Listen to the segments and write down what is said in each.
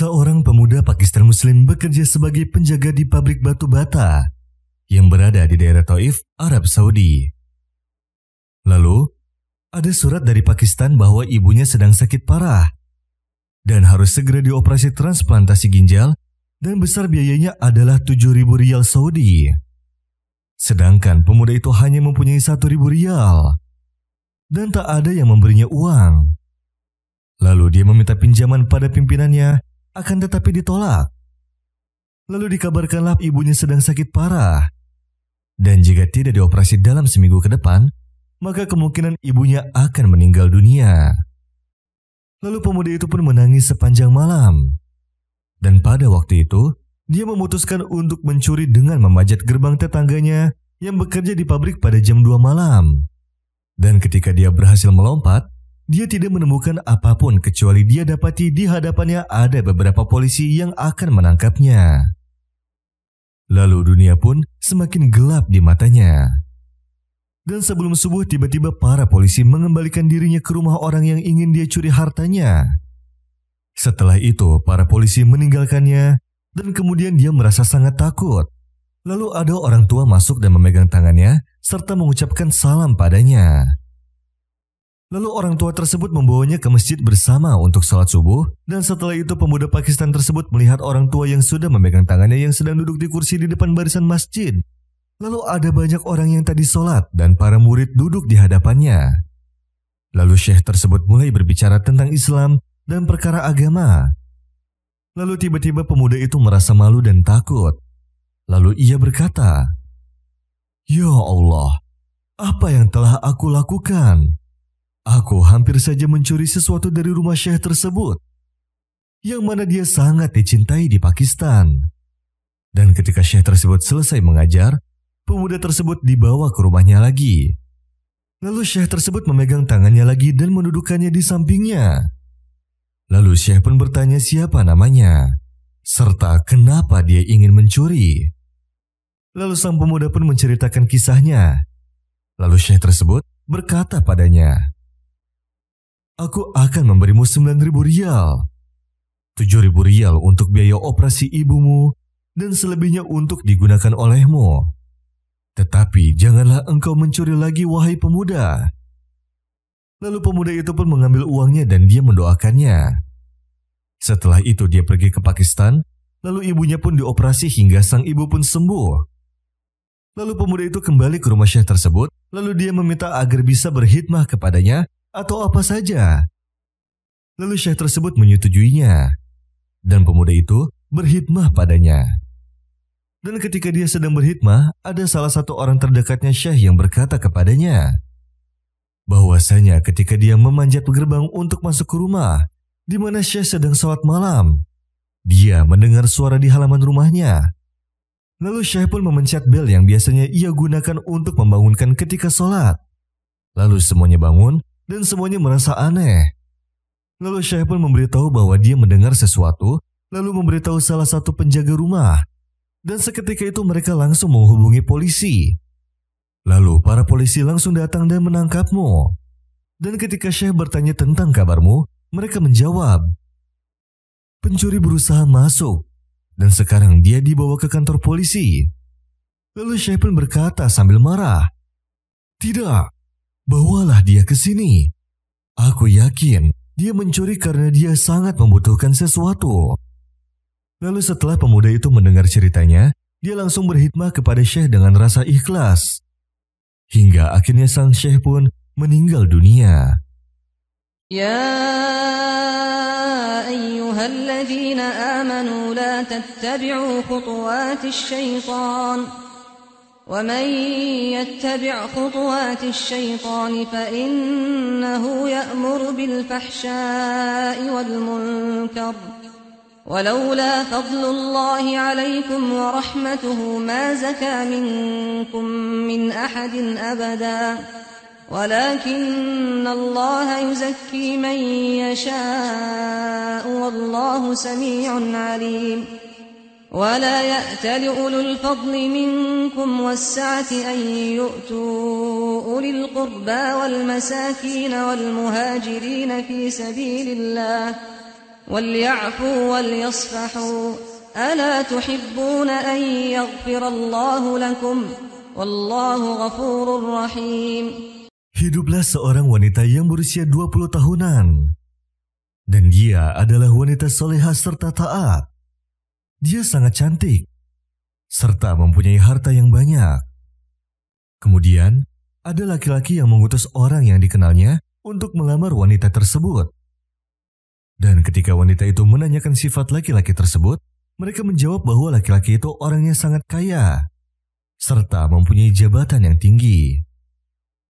Seorang pemuda Pakistan Muslim bekerja sebagai penjaga di pabrik batu bata yang berada di daerah Taif, Arab Saudi. Lalu, ada surat dari Pakistan bahwa ibunya sedang sakit parah dan harus segera dioperasi transplantasi ginjal dan besar biayanya adalah 7.000 rial Saudi. Sedangkan pemuda itu hanya mempunyai 1.000 rial dan tak ada yang memberinya uang. Lalu dia meminta pinjaman pada pimpinannya, akan tetapi ditolak. Lalu dikabarkanlah ibunya sedang sakit parah. Dan jika tidak dioperasi dalam seminggu ke depan, maka kemungkinan ibunya akan meninggal dunia. Lalu pemuda itu pun menangis sepanjang malam. Dan pada waktu itu, dia memutuskan untuk mencuri dengan memanjat gerbang tetangganya yang bekerja di pabrik pada jam 2 malam. Dan ketika dia berhasil melompat, dia tidak menemukan apapun kecuali dia dapati di hadapannya ada beberapa polisi yang akan menangkapnya. Lalu dunia pun semakin gelap di matanya. Dan sebelum subuh tiba-tiba para polisi mengembalikan dirinya ke rumah orang yang ingin dia curi hartanya. Setelah itu para polisi meninggalkannya dan kemudian dia merasa sangat takut. Lalu ada orang tua masuk dan memegang tangannya serta mengucapkan salam padanya. Lalu orang tua tersebut membawanya ke masjid bersama untuk sholat subuh, dan setelah itu pemuda Pakistan tersebut melihat orang tua yang sudah memegang tangannya yang sedang duduk di kursi di depan barisan masjid. Lalu ada banyak orang yang tadi sholat dan para murid duduk di hadapannya. Lalu syekh tersebut mulai berbicara tentang Islam dan perkara agama. Lalu tiba-tiba pemuda itu merasa malu dan takut. Lalu ia berkata, "Ya Allah, apa yang telah aku lakukan? Aku hampir saja mencuri sesuatu dari rumah syekh tersebut, yang mana dia sangat dicintai di Pakistan." Dan ketika syekh tersebut selesai mengajar, pemuda tersebut dibawa ke rumahnya lagi. Lalu syekh tersebut memegang tangannya lagi dan mendudukannya di sampingnya. Lalu syekh pun bertanya siapa namanya, serta kenapa dia ingin mencuri. Lalu sang pemuda pun menceritakan kisahnya. Lalu syekh tersebut berkata padanya, "Aku akan memberimu 9.000 rial. 7.000 rial untuk biaya operasi ibumu dan selebihnya untuk digunakan olehmu. Tetapi janganlah engkau mencuri lagi wahai pemuda." Lalu pemuda itu pun mengambil uangnya dan dia mendoakannya. Setelah itu dia pergi ke Pakistan, lalu ibunya pun dioperasi hingga sang ibu pun sembuh. Lalu pemuda itu kembali ke rumah syekh tersebut, lalu dia meminta agar bisa berkhidmah kepadanya atau apa saja. Lalu syekh tersebut menyetujuinya, dan pemuda itu berkhidmah padanya. Dan ketika dia sedang berkhidmah, ada salah satu orang terdekatnya syekh yang berkata kepadanya, bahwasanya ketika dia memanjat gerbang untuk masuk ke rumah, di mana syekh sedang sholat malam, dia mendengar suara di halaman rumahnya. Lalu syekh pun memencet bel yang biasanya ia gunakan untuk membangunkan ketika sholat. Lalu semuanya bangun dan semuanya merasa aneh. Lalu syekh pun memberitahu bahwa dia mendengar sesuatu, lalu memberitahu salah satu penjaga rumah. Dan seketika itu mereka langsung menghubungi polisi. Lalu para polisi langsung datang dan menangkapmu. Dan ketika syekh bertanya tentang kabarmu, mereka menjawab, "Pencuri berusaha masuk, dan sekarang dia dibawa ke kantor polisi." Lalu syekh pun berkata sambil marah, "Tidak, bawalah dia ke sini. Aku yakin dia mencuri karena dia sangat membutuhkan sesuatu." Lalu setelah pemuda itu mendengar ceritanya, dia langsung berkhidmah kepada syekh dengan rasa ikhlas. Hingga akhirnya sang syekh pun meninggal dunia. Ya ayyuhalladzina amanu la tattabi'u khutuwatis syaitan. Wa man yattabi' khutuwatis syaitan fa innahu ya'muru bil fahsya'i wal munkar. ولولا فضل الله عليكم ورحمته ما زكى منكم من أحد أبدا ولكن الله يزكي من يشاء والله سميع عليم ولا يأتل أولو الفضل منكم والسعة أن يؤتوا أولي القربى والمساكين والمهاجرين في سبيل الله وَلْيَعْفُوا وَلْيَصْفَحُوا أَلَا تُحِبُّونَ أَن يَغْفِرَ اللَّهُ لَكُمْ وَاللَّهُ غَفُورٌ رَحِيمٌ. Hiduplah seorang wanita yang berusia 20 tahunan. Dan dia adalah wanita solehah serta taat. Dia sangat cantik, serta mempunyai harta yang banyak. Kemudian, ada laki-laki yang mengutus orang yang dikenalnya untuk melamar wanita tersebut. Dan ketika wanita itu menanyakan sifat laki-laki tersebut, mereka menjawab bahwa laki-laki itu orangnya sangat kaya, serta mempunyai jabatan yang tinggi.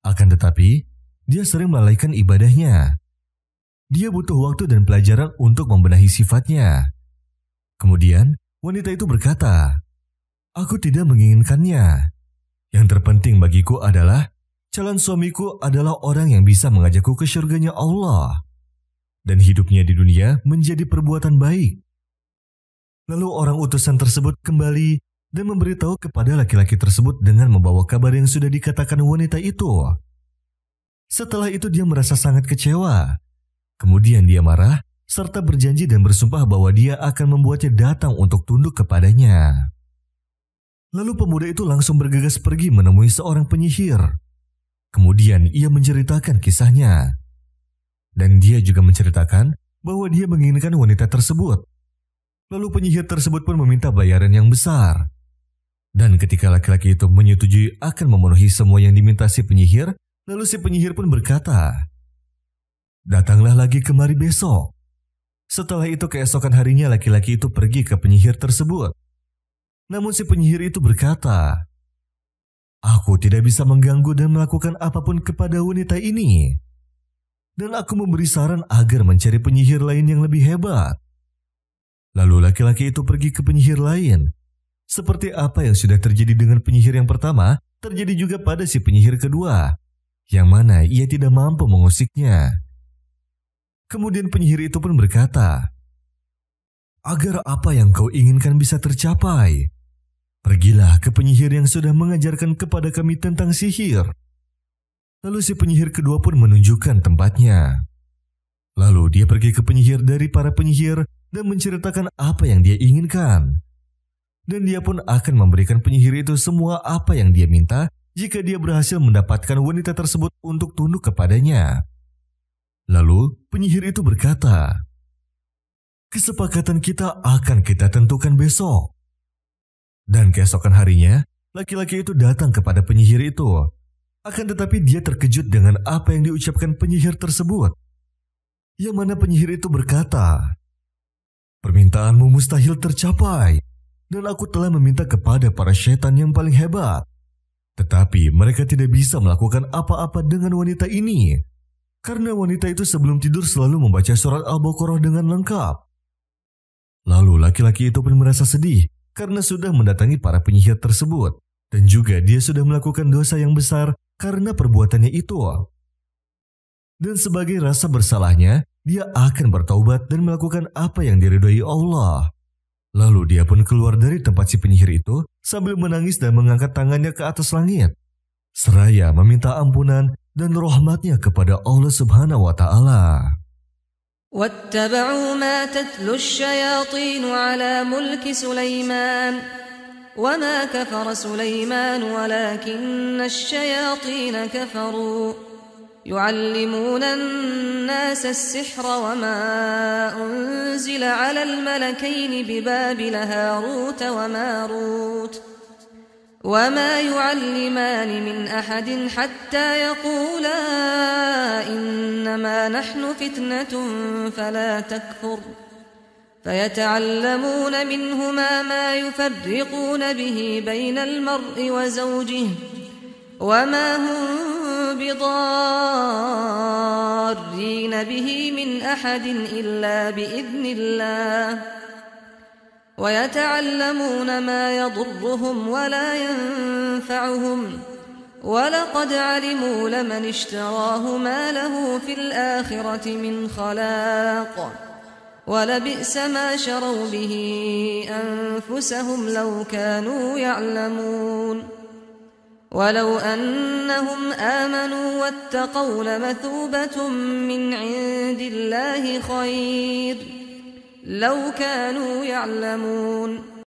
Akan tetapi, dia sering melalaikan ibadahnya. Dia butuh waktu dan pelajaran untuk membenahi sifatnya. Kemudian, wanita itu berkata, "Aku tidak menginginkannya. Yang terpenting bagiku adalah calon suamiku adalah orang yang bisa mengajakku ke surganya Allah. Dan hidupnya di dunia menjadi perbuatan baik." Lalu orang utusan tersebut kembali dan memberitahu kepada laki-laki tersebut dengan membawa kabar yang sudah dikatakan wanita itu. Setelah itu dia merasa sangat kecewa. Kemudian dia marah serta berjanji dan bersumpah bahwa dia akan membuatnya datang untuk tunduk kepadanya. Lalu pemuda itu langsung bergegas pergi menemui seorang penyihir. Kemudian ia menceritakan kisahnya. Dan dia juga menceritakan bahwa dia menginginkan wanita tersebut. Lalu penyihir tersebut pun meminta bayaran yang besar. Dan ketika laki-laki itu menyetujui akan memenuhi semua yang diminta si penyihir, lalu si penyihir pun berkata, "Datanglah lagi kemari besok." Setelah itu keesokan harinya laki-laki itu pergi ke penyihir tersebut. Namun si penyihir itu berkata, "Aku tidak bisa mengganggu dan melakukan apapun kepada wanita ini. Dan aku memberi saran agar mencari penyihir lain yang lebih hebat." Lalu laki-laki itu pergi ke penyihir lain. Seperti apa yang sudah terjadi dengan penyihir yang pertama, terjadi juga pada si penyihir kedua, yang mana ia tidak mampu mengusiknya. Kemudian penyihir itu pun berkata, "Agar apa yang kau inginkan bisa tercapai, pergilah ke penyihir yang sudah mengajarkan kepada kami tentang sihir." Lalu si penyihir kedua pun menunjukkan tempatnya. Lalu dia pergi ke penyihir dari para penyihir dan menceritakan apa yang dia inginkan. Dan dia pun akan memberikan penyihir itu semua apa yang dia minta jika dia berhasil mendapatkan wanita tersebut untuk tunduk kepadanya. Lalu penyihir itu berkata, "Kesepakatan kita akan kita tentukan besok." Dan keesokan harinya, laki-laki itu datang kepada penyihir itu. Akan tetapi dia terkejut dengan apa yang diucapkan penyihir tersebut. Yang mana penyihir itu berkata, "Permintaanmu mustahil tercapai, dan aku telah meminta kepada para syaitan yang paling hebat. Tetapi mereka tidak bisa melakukan apa-apa dengan wanita ini. Karena wanita itu sebelum tidur selalu membaca surat Al-Baqarah dengan lengkap." Lalu laki-laki itu pun merasa sedih karena sudah mendatangi para penyihir tersebut. Dan juga dia sudah melakukan dosa yang besar karena perbuatannya itu. Dan sebagai rasa bersalahnya, dia akan bertaubat dan melakukan apa yang diridhoi Allah. Lalu dia pun keluar dari tempat si penyihir itu sambil menangis dan mengangkat tangannya ke atas langit, seraya meminta ampunan dan rahmatnya kepada Allah Subhanahu wa Ta'ala. وَاتَّبَعُوا مَا تَتْلُو الشَّيَاطِينُ عَلَى مُلْكِ سُلَيْمَانَ وَمَا كَفَرَ سُلَيْمَانُ وَلَكِنَّ الشَّيَاطِينَ كَفَرُوا يُعَلِّمُونَ النَّاسَ السِّحْرَ وَمَا أُنْزِلَ عَلَى الْمَلَكَيْنِ بِبَابِلَ هَارُوتَ وَمَارُوتَ وَمَا يُعَلِّمَانِ مِنْ أَحَدٍ حَتَّى يَقُولَا إِنَّمَا نَحْنُ فِتْنَةٌ فَلَا تَكْفُرْ فَيَتَعَلَّمُونَ مِنْهُمَا مَا يُفَرِّقُونَ بِهِ بَيْنَ الْمَرْءِ وَزَوْجِهِ وَمَا هُمْ بِضَارِّينَ بِهِ مِنْ أَحَدٍ إِلَّا بِإِذْنِ اللَّهِ وَيَتَعَلَّمُونَ مَا يَضُرُّهُمْ وَلَا يَنفَعُهُمْ وَلَقَدْ عَلِمُوا لَمَنِ اشْتَرَاهُ مَا لَهُ فِي الْآخِرَةِ مِنْ خَلَاقٍ وَلَبِئْسَ مَا شَرَوْا بِهِ أَنفُسَهُمْ لَوْ كَانُوا يَعْلَمُونَ وَلَوْ أَنَّهُمْ آمَنُوا وَاتَّقَوْا لَمَثُوبَةٌ مِّنْ عِندِ اللَّهِ خَيْرٌ لو كانوا يعلمون